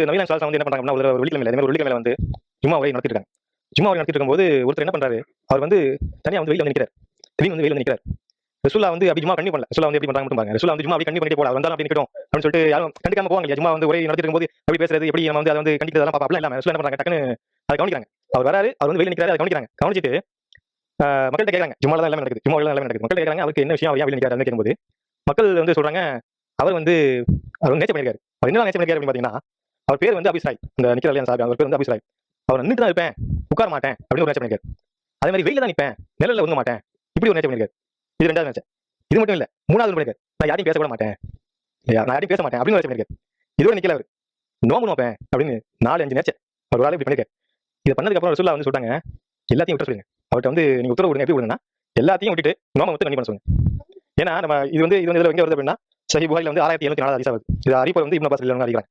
நவீன சால்சா வந்து என்ன பண்றாங்கன்னா ஒரு வெள்ளிக்கிழமை இந்த மாதிரி வெள்ளிக்கிழமை வந்து ஜும்மா உரை நடத்திட்டு இருக்காங்க. ஜும்மா உரை நடத்திட்டு இருக்கும்போது ஒருத்தர் என்ன பண்றாரு, அவர் வந்து தனியா வந்து வெளியில வந்து நிற்கிறார். திடீர்னு வந்து வெளியில நிற்கிறார். ரசூல்லா வந்து அப்படி ஜும்மா கண்டினியூ பண்ணல. ரசூல்லா வந்து எப்படி பண்றாங்க மட்டும் பாருங்க. ரசூல்லா வந்து ஜும்மா அப்படி கண்டினியூ பண்ணிட்டே போல வந்தாலும் அப்படி நிக்கட்டும் அப்படின்னு சொல்லிட்டு யாரும் கண்டிக்காம போவாங்க இல்லையா. ஜும்மா வந்து உரை நடத்திட்டு இருக்கும்போது அப்படி பேசுறது எப்படி நம்ம வந்து அதை வந்து கண்டிக்கிறதெல்லாம் பார்ப்போம். இல்லாம ரசூல்லா என்ன பண்றாங்க, டக்குன்னு அதை கவனிக்கிறாங்க. அவர் வராரு, அவர் வந்து வெளியில நிற்கிறாரு, அதை கவனிக்கிறாங்க. கவனிச்சிட்டு மக்கள்கிட்ட கேட்கறாங்க. ஜும்மால தான் எல்லாமே நடக்குது. ஜும்மா எல்லாமே நடக்குது. மக்கள் கேட்கறாங்க அவருக்கு என்ன விஷயம், அவர் ஏன் வெளியில நிற்கிறாருன்னு கேட்கும்போது மக்கள் வந்து சொல்றாங்க, அவர் வந்து அவர் நேச்சர் பண்ணிருக்காரு. அவர் என்ன நேச்சர் பண்ணிருக்காரு அப்படின்னு பாத்தீங்கன்னா, அவர் பேர் வந்து அபிஸ்ராய். இந்த நிக்கிற இல்லையா சார், அவர் பேர் வந்து அபிஸ்ராய். அவர் நின்றுட்டு தான் இருப்பேன், உட்கார மாட்டேன் அப்படின்னு ஒரு நேச்சர் பண்ணிருக்காரு. அதே மாதிரி வெயில தான் நிற்பேன், நிழல்ல ஒதுங்க மாட்டேன், இப்படி ஒரு நேச்சர் பண்ணிருக்காரு. இது ரெண்டாவது நேச்சர். இது மட்டும் இல்ல, மூணாவது பண்ணிருக்காரு, நான் யாரையும் பேச கூட மாட்டேன் இல்லையா, நான் யாரையும் பேச மாட்டேன் அப்படின்னு நேச்சர் பண்ணிருக்காரு. இதோட நிக்கல அவர், நோம்பு நோப்பேன் அப்படின்னு 4-5 நேச்சர் அவர் வேலை இப்படி பண்ணிருக்காரு. இதை பண்ணதுக்கு அப்புறம் ரசூல்லா வந்து சொல்றாங்க, எல்லாத்தையும் விட்டு சொல்லுங்க. அவர்கிட்ட வந்து நீங்க உத்தரவு விடுங்க. எப்படி விடுங்கன்னா, எல்லாத்தையும் விட்டுட்டு நோம்பை மட்டும் கண்டிப்பா சொல்லுங்க. ஏன்னா நம்ம இது வந்து இதுல எங்க வருது அப்படின்னா, சஹீஹ் புகாரில வந்து 6704 ஹதீஸ் வருது. இது அறிவிப்பை வந்து இப்னு அப்பாஸ் ரலியல்லாஹு அன்ஹு அறிவிக்கிறாங்க.